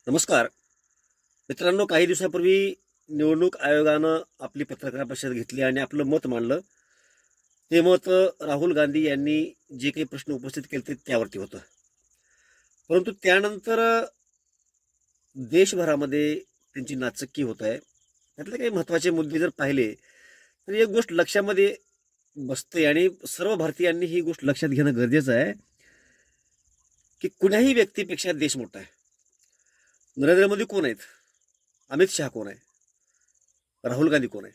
नमस्कार मित्रांनो, काही दिवसापूर्वी निवडणूक आयोगानं आपली पत्रकार परिषद घेतली आणि आपलं मत मांडलं. ते मत राहुल गांधी यांनी जे काही प्रश्न उपस्थित केले त्यावरती होतं. परंतु त्यानंतर देशभरामध्ये त्यांची नाचक्की होत आहे. त्यातले काही महत्त्वाचे मुद्दे जर पाहिले तर एक गोष्ट लक्षामध्ये बसते आणि सर्व भारतीयांनी ही गोष्ट लक्षात घेणं गरजेचं आहे की कुण्याही व्यक्तीपेक्षा देश मोठा आहे. नरेंद्र मोदी कोण आहेत? अमित शहा कोण आहे? राहुल गांधी कोण आहे?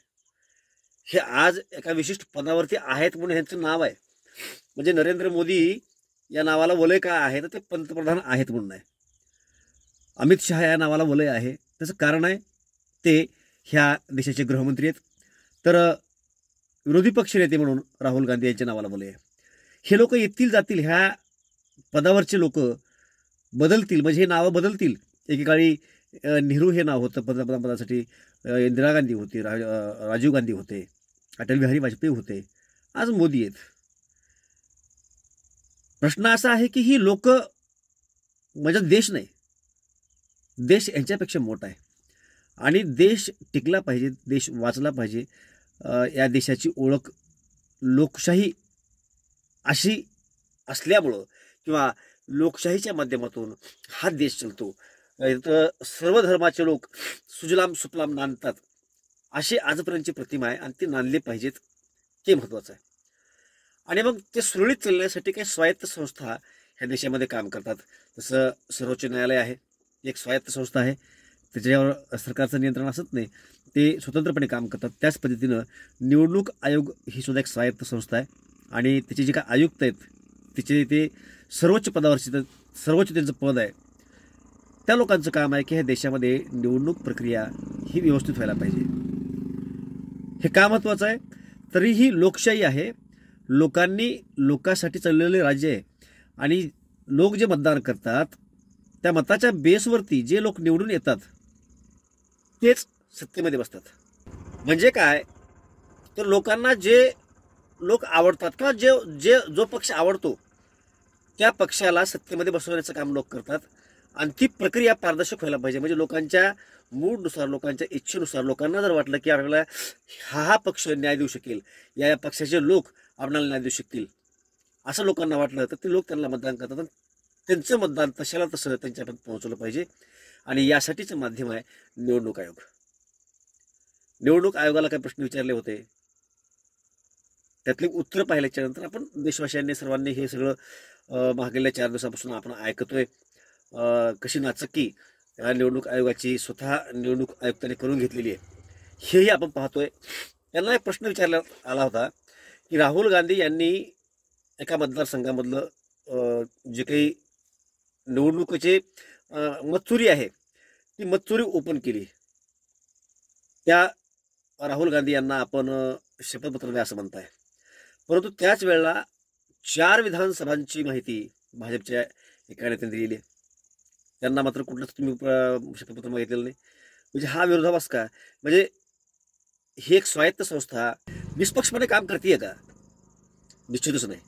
हे आज एका विशिष्ट पदावरती आहेत म्हणून ह्यांचं नाव आहे. म्हणजे नरेंद्र मोदी या नावाला वलय काय आहे तर ते पंतप्रधान आहेत म्हणून आहे. अमित शहा या नावाला वलय आहे, त्याचं कारण आहे ते ह्या देशाचे गृहमंत्री आहेत. तर विरोधी पक्ष नेते म्हणून राहुल गांधी यांच्या नावाला वलय आहे. हे लोक येतील जातील, ह्या पदावरचे लोक बदलतील, म्हणजे हे नावं बदलतील. एकेकाळी नेहरू हे नाव होतं पंतप्रधानपदासाठी, इंदिरा गांधी होती, राजीव गांधी होते, अटल बिहारी वाजपेयी होते, आज मोदी आहेत. प्रश्न असा आहे की ही लोक म्हणजे देश नाही, देश यांच्यापेक्षा मोठा आहे आणि देश टिकला पाहिजे, देश वाचला पाहिजे. या देशाची ओळख लोकशाही अशी असल्यामुळं किंवा लोकशाहीच्या माध्यमातून हा देश चालतो. तर सर्व धर्माचे लोक सुजलाम सुफलाम नांदतात, अशी आजपर्यंतची प्रतिमा आहे आणि ती नांदली पाहिजेत, ते महत्त्वाचं आहे. आणि मग ते सुरळीत चालण्यासाठी काही स्वायत्त संस्था ह्या देशामध्ये काम करतात. जसं सर्वोच्च न्यायालय आहे, एक स्वायत्त संस्था आहे, त्याच्यावर सरकारचं नियंत्रण असत नाही, ते स्वतंत्रपणे काम करतात. त्याच पद्धतीनं निवडणूक आयोग ही सुद्धा एक स्वायत्त संस्था आहे आणि त्याचे जे काही आयुक्त आहेत तिचे ते सर्वोच्च पदावरचे, सर्वोच्च त्यांचं पद आहे. त्या लोकांचं काम आहे की ह्या देशामध्ये निवडणूक प्रक्रिया ही व्यवस्थित व्हायला पाहिजे. हे का महत्त्वाचं आहे? तरीही लोकशाही आहे, लोकांनी लोकांसाठी चाललेले राज्य आहे आणि लोक जे मतदान करतात त्या मताच्या बेसवरती जे लोक निवडून येतात तेच सत्तेमध्ये बसतात. म्हणजे काय तर लोकांना जे लोक आवडतात किंवा जो पक्ष आवडतो त्या पक्षाला सत्तेमध्ये बसवण्याचं काम लोक करतात आणि ती प्रक्रिया पारदर्शक व्हायला पाहिजे. म्हणजे लोकांच्या मूडनुसार, लोकांच्या इच्छेनुसार, लोकांना जर वाटलं की आपल्याला हा पक्ष न्याय देऊ शकेल, या पक्षाचे लोक आपल्याला न्याय देऊ शकतील, असं लोकांना वाटलं तर ते लोक त्यांना मतदान करतात. त्यांचं मतदान तशाला तसं त्यांच्यापर्यंत पोहोचवलं पाहिजे आणि यासाठीचं माध्यम आहे निवडणूक आयोग. निवडणूक आयोगाला काही प्रश्न विचारले होते, त्यातले उत्तर पाहिल्याच्या नंतर आपण देशवासियांनी सर्वांनी हे सगळं मागेल्या 4 दिवसापासून आपण ऐकतोय कशी नाचक्की निवडणूक आयोगाची स्वतः निवडणूक आयुक्तांनी करून घेतलेली आहे, हेही आपण पाहतोय. त्यांना एक प्रश्न विचारण्यात आला होता की राहुल गांधी यांनी एका मतदारसंघामधलं जे काही निवडणुकीचे मतचोरी आहे ती मतचोरी ओपन केली. त्या राहुल गांधी यांना आपण शपथपत्र द्या असं म्हणताय, परंतु त्याच वेळेला 4 विधानसभांची माहिती भाजपच्या एका नेत्याने दिलेली आहे. त्यांना मात्र कुठलंच तुम्ही शपथपत्र मागितलेलं नाही. म्हणजे हा विरोधाभास का? म्हणजे ही एक स्वायत्त संस्था निष्पक्षपणे काम करते का? निश्चितच नाही.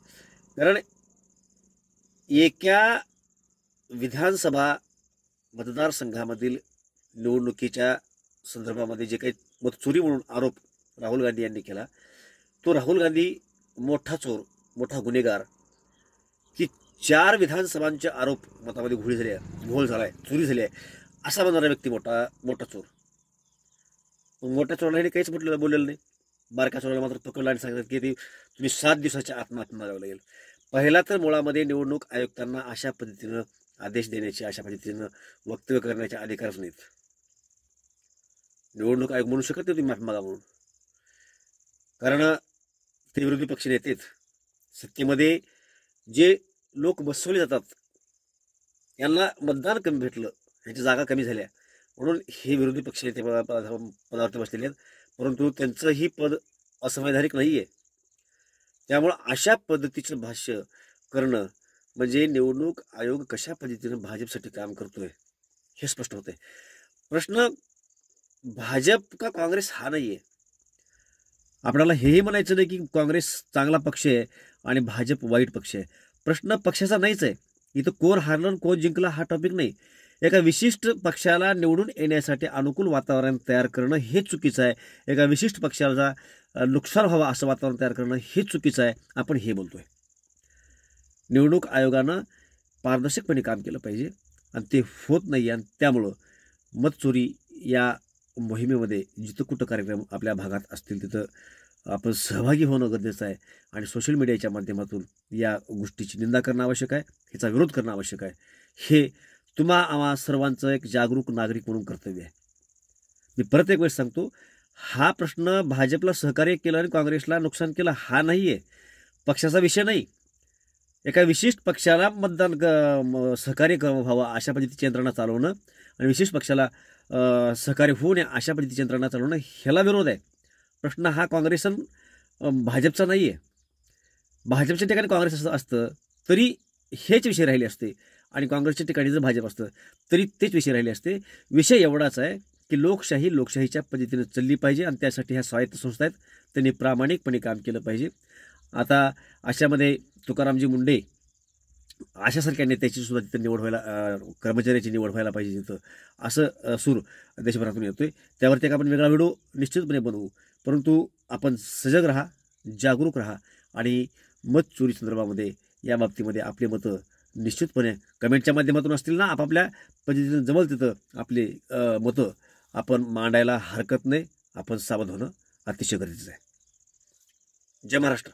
कारण एका विधानसभा मतदारसंघामधील निवडणुकीच्या संदर्भामध्ये जे काही मतचोरी म्हणून आरोप राहुल गांधी यांनी केला, तो राहुल गांधी मोठा चोर, मोठा गुन्हेगार, की 4 विधानसभांचे आरोप मतामध्ये घोळ झालाय, चोरी झाली आहे, असा म्हणणारा व्यक्ती मोठा चोर. मोठ्या चोराला हे काहीच बोललेलं नाही. बारक्या चोराला मात्र पकडलं आणि सांगितलं की तुम्ही 7 दिवसाच्या आत मागावं लागेल. पहिला तर मुळामध्ये निवडणूक आयुक्तांना अशा पद्धतीनं आदेश देण्याचे, अशा पद्धतीनं वक्तव्य करण्याचे अधिकारच नाहीत. निवडणूक आयोग म्हणू शकत नाही तुम्ही माफी मागा म्हणून, कारण ते विरोधी पक्ष नेतेच. सत्तेमध्ये जे लोक बसवले जातात यांना मतदान कमी भेटलं, ह्यांच्या जागा कमी झाल्या म्हणून हे विरोधी पक्ष नेते पदावरती बसलेले आहेत. परंतु त्यांचंही पद असंवैधानिक नाही आहे. त्यामुळं अशा पद्धतीचं भाष्य करणं म्हणजे निवडणूक आयोग कशा पद्धतीनं भाजपसाठी काम करतोय हे स्पष्ट होतंय. प्रश्न भाजप का काँग्रेस हा नाही आहे. आपल्याला हेही म्हणायचं नाही की काँग्रेस चांगला पक्ष आहे आणि भाजप वाईट पक्ष आहे. प्रश्न पक्षाचा नाहीच आहे. इथं कोण हारलं कोण जिंकला हा टॉपिक नाही. एका विशिष्ट पक्षाला निवडून येण्यासाठी अनुकूल वातावरण तयार करणं हे चुकीचं आहे. एका विशिष्ट पक्षाला नुकसान व्हावं असं वातावरण तयार करणं हे चुकीचं आहे. आपण हे बोलतोय. निवडणूक आयोगानं पारदर्शकपणे काम केलं पाहिजे आणि ते होत नाही. आणि त्यामुळं मतचोरी या मोहिमेमध्ये जिथं कुठं कार्यक्रम आपल्या भागात असतील तिथं आपण सहभागी होणं गरजेचं आहे. आणि सोशल मीडियाच्या माध्यमातून या गोष्टीची निंदा करणं आवश्यक आहे, ह्याचा विरोध करणं आवश्यक आहे. हे आम्हा सर्वांचं एक जागरूक नागरिक म्हणून कर्तव्य आहे. मी परत एक वेळेस सांगतो, हा प्रश्न भाजपला सहकार्य केलं आणि काँग्रेसला नुकसान केलं हा नाही आहे, पक्षाचा विषय नाही. एका विशिष्ट पक्षाला सहकार्य व्हावं अशा पद्धतीची यंत्रणा चालवणं आणि विशिष्ट पक्षाला सहकार्य होऊ नये अशा पद्धतीची यंत्रणा चालवणं ह्याला विरोध आहे. प्रश्न हा काँग्रेस भाजपचा नाही आहे. भाजपच्या ठिकाणी काँग्रेस असतं तरी हेच विषय राहिले असते आणि काँग्रेसच्या ठिकाणी जर भाजप असतं तरी तेच विषय राहिले असते. विषय एवढाच आहे की लोकशाहीच्या पद्धतीने चालली पाहिजे आणि त्यासाठी ह्या स्वायत्त संस्था आहेत, त्यांनी प्रामाणिकपणे काम केलं पाहिजे. आता अशामध्ये तुकारामजी मुंडे अशासारख्या नेत्याची सुद्धा तिथं निवड व्हायला, कर्मचाऱ्याची निवड व्हायला पाहिजे तिथं, असं सूर देशभरातून येतोय. त्यावरती एक आपण वेगळा व्हिडिओ निश्चितपणे बनवू. परंतु आपण सजग राहा, जागरूक राहा आणि मत चोरी संदर्भामध्ये या बाबतीमध्ये आपली मतं निश्चितपणे कमेंटच्या माध्यमातून असतील ना, आपापल्या पद्धतीने जमल तिथं आपली मतं आपण मांडायला हरकत नाही. आपण सावध होणं अतिशय गरजेचं आहे. जय महाराष्ट्र.